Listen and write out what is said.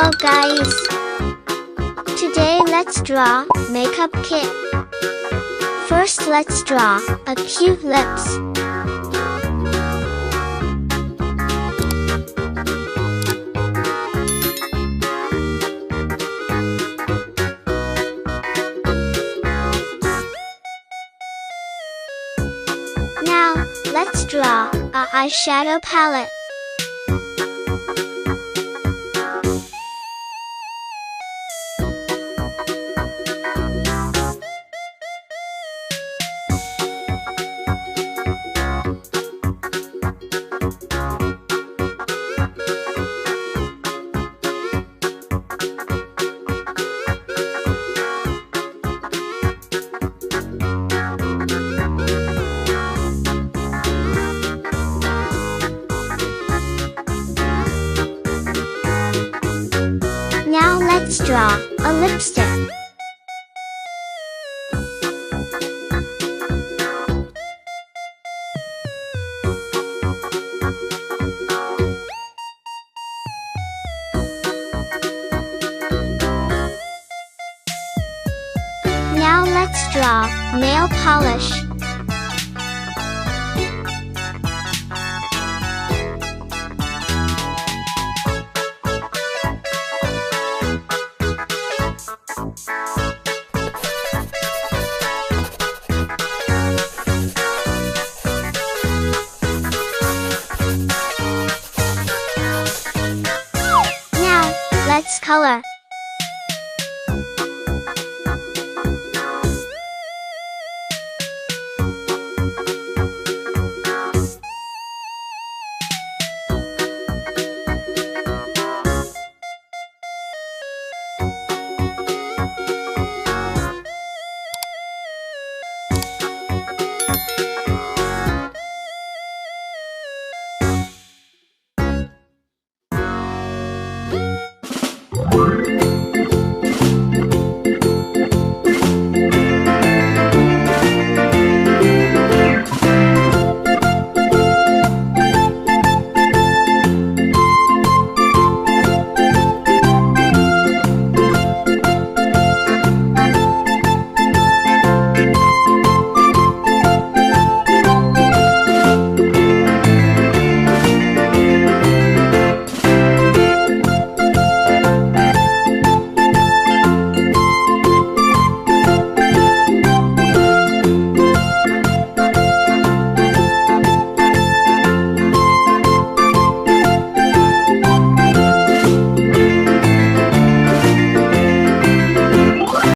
Hello guys! Today let's draw makeup kit. First let's draw a cute lips. Now, let's draw a eyeshadow palette. Now let's draw a lipstick. Now let's draw nail polish. Now, let's color.